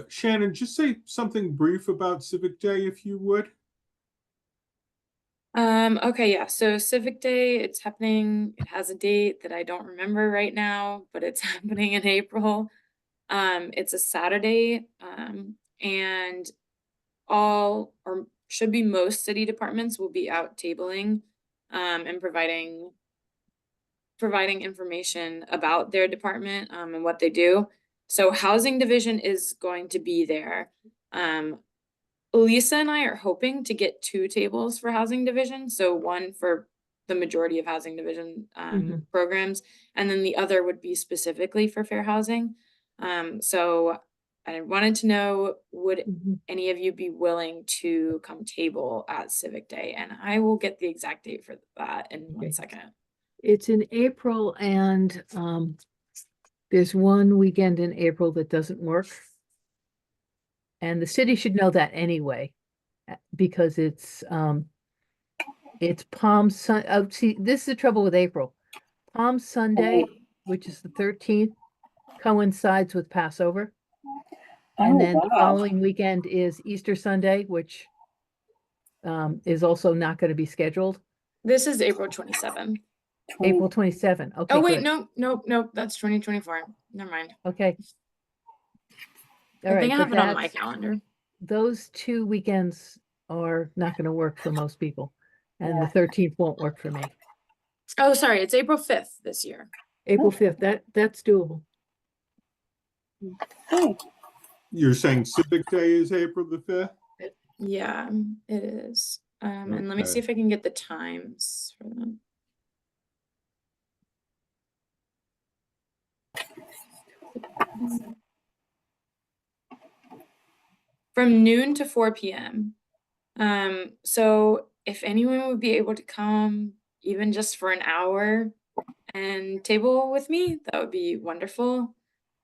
Shannon, just say something brief about Civic Day, if you would. Okay, yeah. So Civic Day, it's happening. It has a date that I don't remember right now, but it's happening in April. It's a Saturday, and all or should be most city departments will be out tabling, and providing information about their department, and what they do. So Housing Division is going to be there. Lisa and I are hoping to get 2 tables for Housing Division. So one for the majority of Housing Division programs, and then the other would be specifically for fair housing. So I wanted to know, would any of you be willing to come table at Civic Day? And I will get the exact date for that in 1 second. It's in April, and there's one weekend in April that doesn't work. And the city should know that anyway, because it's Palm Sunday. Oh, see, this is the trouble with April. Palm Sunday, which is the 13th, coincides with Passover. And then the following weekend is Easter Sunday, which is also not going to be scheduled. This is April 27th. April 27. Okay. Oh, wait, good. no, that's 2024. Never mind. Okay. All I right, think I but have it on my calendar. Those 2 weekends are not going to work for most people, and the 13th won't work for me. Oh, sorry, it's April 5th this year. April 5th, that's doable. You're saying Civic Day is April the 5th? Yeah, it is. And let me see Okay. if I can get the times for them. From noon to 4 p.m. So if anyone would be able to come even just for an hour and table with me, that would be wonderful.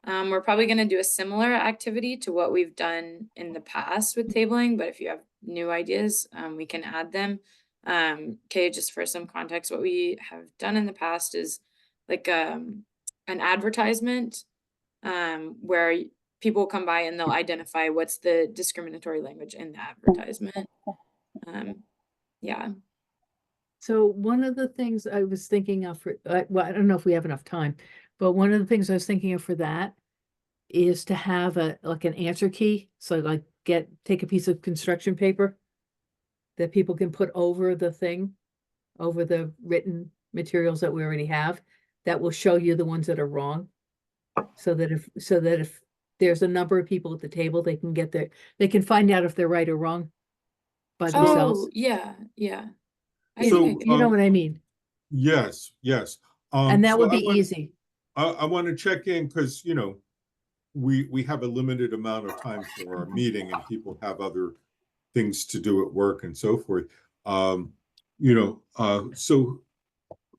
We're probably going to do a similar activity to what we've done in the past with tabling, but if you have new ideas, we can add them. Okay, just for some context, what we have done in the past is like an advertisement where people come by and they'll identify what's the discriminatory language in the advertisement. Yeah. So one of the things I was thinking of for, well, I don't know if we have enough time, but one of the things I was thinking of for that is to have like an answer key. So like take a piece of construction paper that people can put over the thing, over the written materials that we already have, that will show you the ones that are wrong. So that if there's a number of people at the table, they can find out if they're right or wrong by themselves. Oh, yeah, yeah. I You think I know can. what I mean? Yes, yes. And that So would I be want- easy. I want to check in because, you know, we have a limited amount of time for our meeting and people have other things to do at work and so forth. You know, so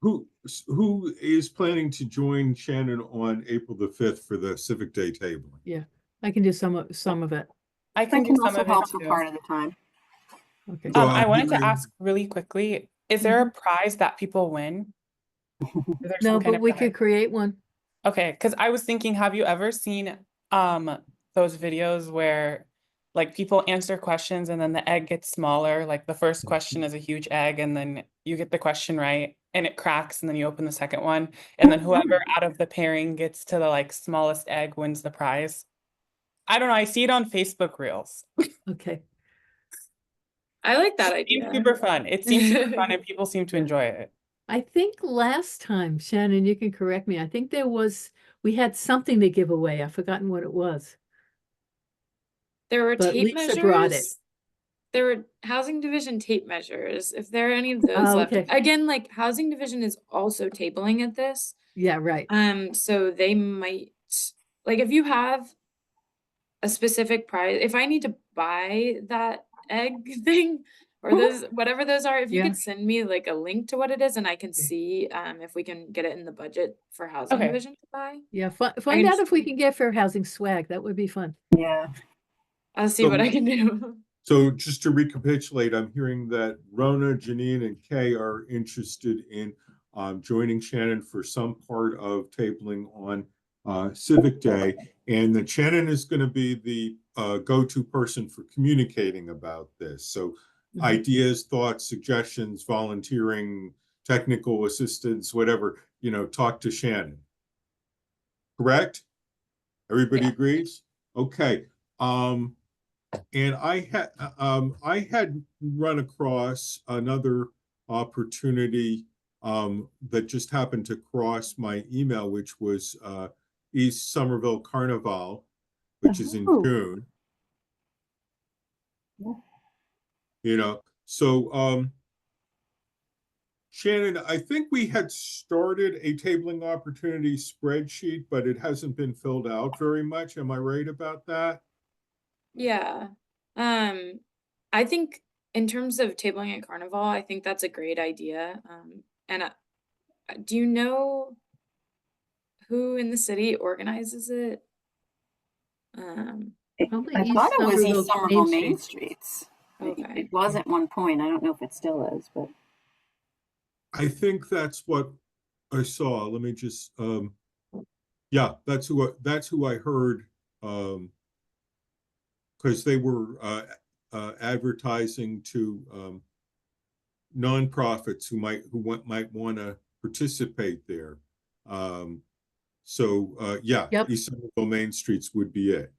who is planning to join Shannon on April the 5th for the Civic Day tabling? Yeah, I can do some of it. I I can do can some also of it help for too. part of the time. Okay. So I I'm wanted to hearing- ask really quickly, is there a prize that people win? Is there No, some kind but of we prize? could create one. Okay, because I was thinking, have you ever seen those videos where like people answer questions and then the egg gets smaller? Like the first question is a huge egg and then you get the question right and it cracks and then you open the second one and then whoever out of the pairing gets to the like smallest egg wins the prize. I don't know, I see it on Facebook Reels. Okay. I like that It seems idea. super fun. It seems super fun and people seem to enjoy it. I think last time, Shannon, you can correct me. I think we had something to give away. I've forgotten what it was. There were But tape Lisa brought it. measures. There were housing division tape measures. If there are any of those Oh, left, okay. again, like housing division is also tabling at this. Yeah, right. So they might, like, if you have a specific prize, if I need to buy that egg thing or those, whatever those are, if you Yeah. could send me like a link to what it is and I can Okay. see if we can get it in the budget for housing Okay. division to buy. Yeah, find can out just- if we can get fair housing swag. That would be fun. Yeah. I'll see So- what I can do. So just to recapitulate, I'm hearing that Rona, Janine, and Kay are interested in joining Shannon for some part of tabling on Civic Day, and that Shannon is going to be the go-to person for communicating about this. So Mhm. ideas, thoughts, suggestions, volunteering, technical assistance, whatever, you know, talk to Shannon. Correct? Everybody Yeah. agrees? Okay. And I had run across another opportunity that just happened to cross my email, which was East Somerville Carnival, which is in Oh. June. Yeah. You know, so Shannon, I think we had started a tabling opportunity spreadsheet, but it hasn't been filled out very much. Am I right about that? Yeah. I think in terms of tabling at Carnival, I think that's a great idea. And do you know who in the city organizes it? Probably I East thought it was Somerville East Somerville Main Main Street. Streets. Okay. It was at one point. I don't know if it still is, but I think that's what I saw. Let me just yeah, that's who I heard because they were advertising to nonprofits who might want to participate there. So yeah, Yep. East Somerville Main Streets would be it.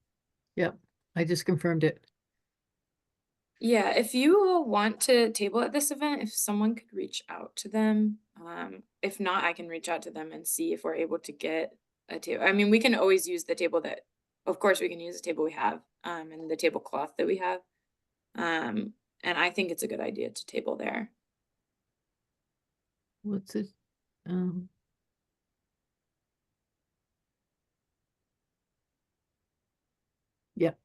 Yep, I just confirmed it. Yeah, if you want to table at this event, if someone could reach out to them, if not, I can reach out to them and see if we're able to get a table. I mean, we can always use the table that, of course, we can use the table we have, and the tablecloth that we have. And I think it's a good idea to table there. What's it? Um, Yep.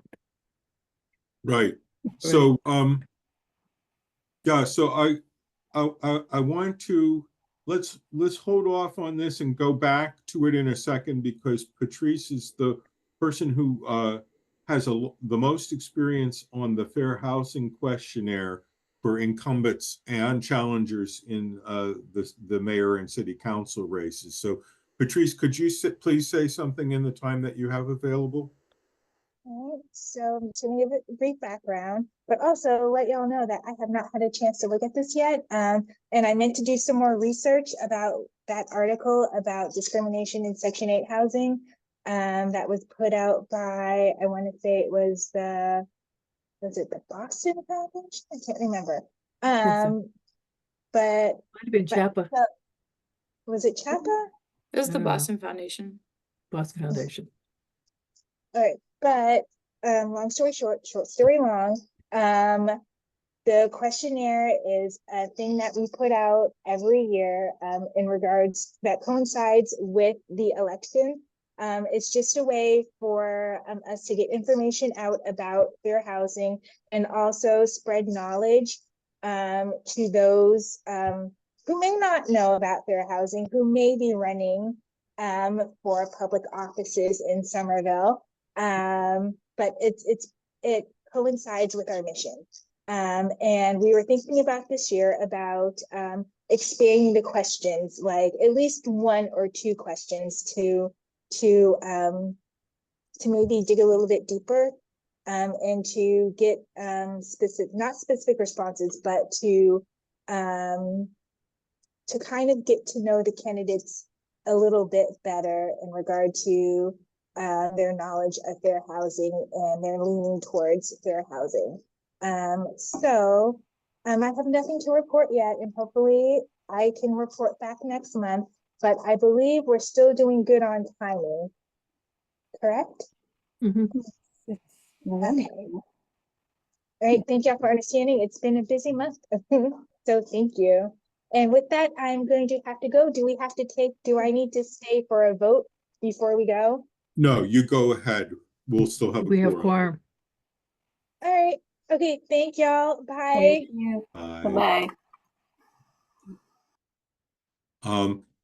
Right. So, yeah, so I want to, let's hold off on this and go back to it in a second, because Patrice is the person who has the most experience on the fair housing questionnaire for incumbents and challengers in the mayor and city council races. So Patrice, could you please say something in the time that you have available? Alright, so I'm just gonna give it a brief background, but also let y'all know that I have not had a chance to look at this yet. And I meant to do some more research about that article about discrimination in Section 8 housing. That was put out by, I want to say it was the Boston Foundation? I can't remember. But Might have been Chapa, was it Chapa? It was I the don't know. Boston Foundation. Boston Foundation. All right, but long story short, short story long. The questionnaire is a thing that we put out every year in regards that coincides with the election. It's just a way for us to get information out about fair housing and also spread knowledge to those who may not know about fair housing, who may be running for public offices in Somerville. But it coincides with our mission. And we were thinking about this year about expanding the questions, like at least one or two questions to maybe dig a little bit deeper and to get not specific responses, but to kind of get to know the candidates a little bit better in regard to their knowledge of fair housing and their leaning towards fair housing. So I have nothing to report yet, and hopefully I can report back next month, but I believe we're still doing good on timing. Correct? Mhm. Okay. All right, thank y'all for understanding. It's been a busy month. So thank you. And with that, I'm going to have to go. Do I need to stay for a vote before we go? No, you go ahead. We'll still have a We have quorum. quorum. All right. Okay, thank y'all. Bye. Thank you. Bye. Bye-bye.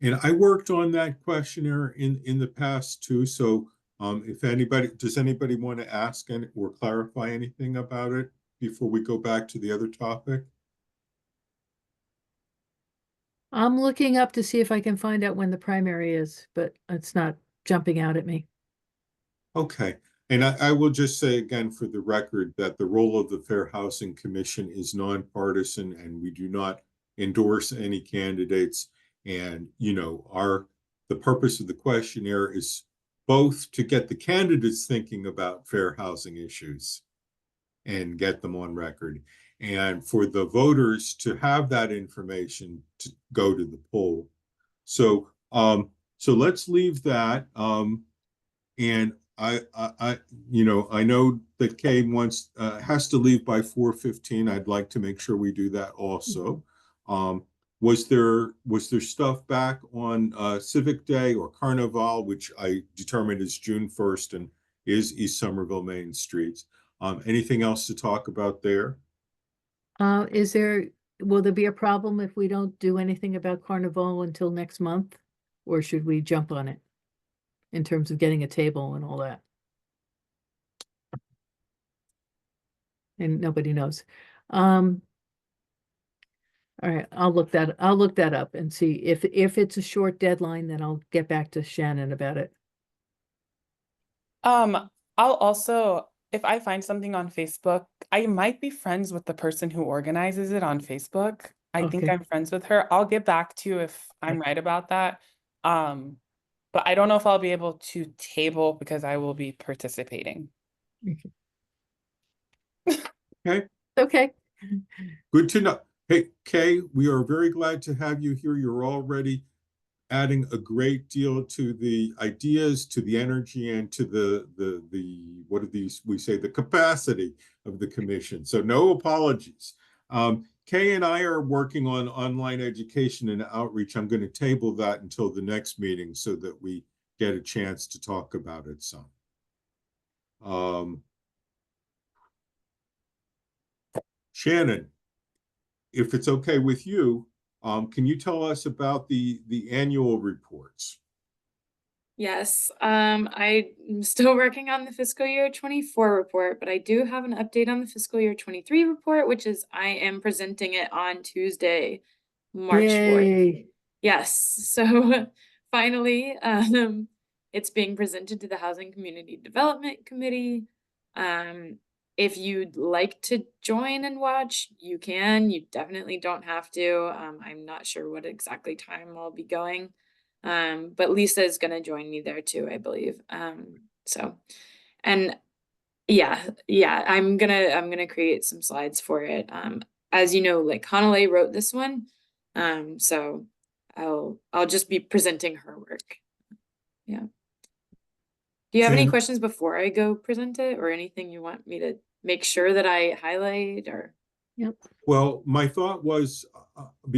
And I worked on that questionnaire in the past too. So if anybody, does anybody want to ask or clarify anything about it before we go back to the other topic? I'm looking up to see if I can find out when the primary is, but it's not jumping out at me. Okay. And I will just say again for the record that the role of the Fair Housing Commission is nonpartisan, and we do not endorse any candidates. And, you know, the purpose of the questionnaire is both to get the candidates thinking about fair housing issues and get them on record, and for the voters to have that information to go to the poll. So, so let's leave that. And I know that Kay has to leave by 4:15. I'd like to make sure we do that also. Was there stuff back on Civic Day or Carnival, which I determined is June 1st and is East Somerville Main Streets? Anything else to talk about there? Will there be a problem if we don't do anything about Carnival until next month? Or should we jump on it in terms of getting a table and all that? And nobody knows. All right, I'll look that up and see if it's a short deadline, then I'll get back to Shannon about it. I'll also, if I find something on Facebook, I might be friends with the person who organizes it on Facebook. I think Okay. I'm friends with her. I'll get back to you if I'm right about that. But I don't know if I'll be able to table because I will be participating. Okay, Okay. good to know. Hey, Kay, we are very glad to have you here. You're already adding a great deal to the ideas, to the energy, and to the what are these, we say, the capacity of the commission. So no apologies. Kay and I are working on online education and outreach. I'm going to table that until the next meeting so that we get a chance to talk about it some. Shannon, if it's okay with you, can you tell us about the annual reports? Yes, I'm still working on the fiscal year 24 report, but I do have an update on the fiscal year 23 report, which is I am presenting it on Tuesday, March 4th. Yay. Yes, so finally, it's being presented to the Housing Community Development Committee. If you'd like to join and watch, you can. You definitely don't have to. I'm not sure what exactly time I'll be going. But Lisa is gonna join me there too, I believe. So, and yeah, I'm gonna create some slides for it. As you know, like Hanalei wrote this one. So I'll just be presenting her work. Yeah. Do you have any And- questions before I go present it, or anything you want me to make sure that I highlight, or? Yep. Well, my thought was,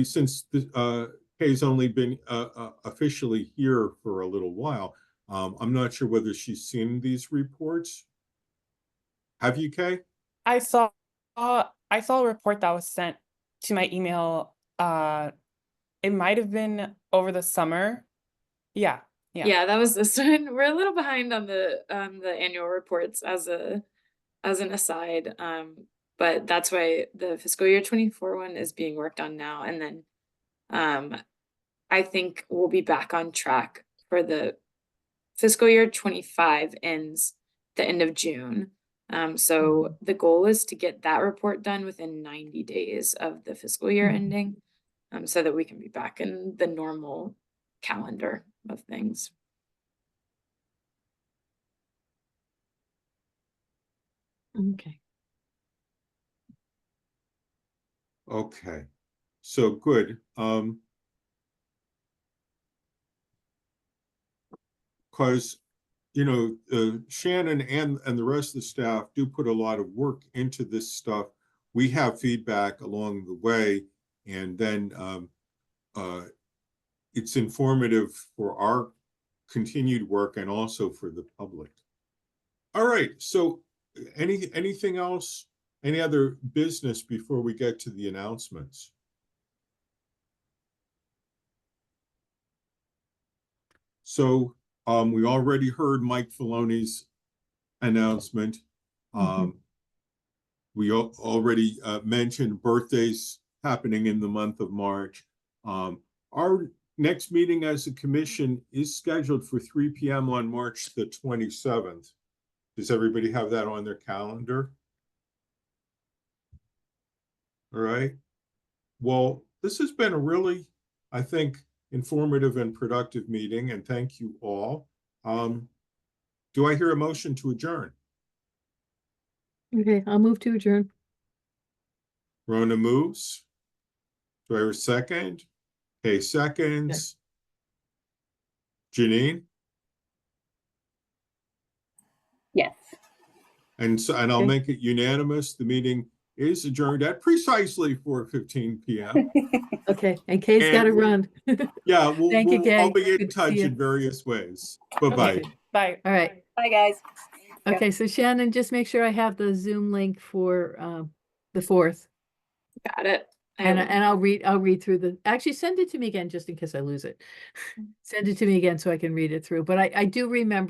since Kay's only been officially here for a little while, I'm not sure whether she's seen these reports. Have you, Kay? I saw a report that was sent to my email. It might have been over the summer. Yeah. Yeah, that was this one. We're a little behind on the annual reports as an aside. But that's why the fiscal year 24 one is being worked on now. And then I think we'll be back on track for the fiscal year 25 ends the end of June. So the goal is to get that report done within 90 days of the fiscal year ending, so that we can be back in the normal calendar of things. Okay. Okay, so good. Because Shannon and the rest of the staff do put a lot of work into this stuff. We have feedback along the way, and then it's informative for our continued work and also for the public. All right, so anything else? Any other business before we get to the announcements? So we already heard Mike Filoni's announcement. We already mentioned birthdays happening in the month of March. Our next meeting as a commission is scheduled for 3 p.m. on March the 27th. Does everybody have that on their calendar? All right. Well, this has been a really, I think, informative and productive meeting, and thank you all. Do I hear a motion to adjourn? Okay, I'll move to adjourn. Rona moves. Do I hear a second? Okay, seconds. Janine? Yes. And I'll Okay. make it unanimous. The meeting is adjourned at precisely 4:15 p.m. Okay, and Kay's got to run. Yeah, Thank you, I'll Kay. be in Good to touch see you. in various ways. Bye-bye. Okay. Bye. All right. Bye, guys. Okay, so Shannon, just make sure I have the Zoom link for the 4th. Got it. And I'll read through actually send it to me again just in case I lose it. Send it to me again so I can read it through. But I do remember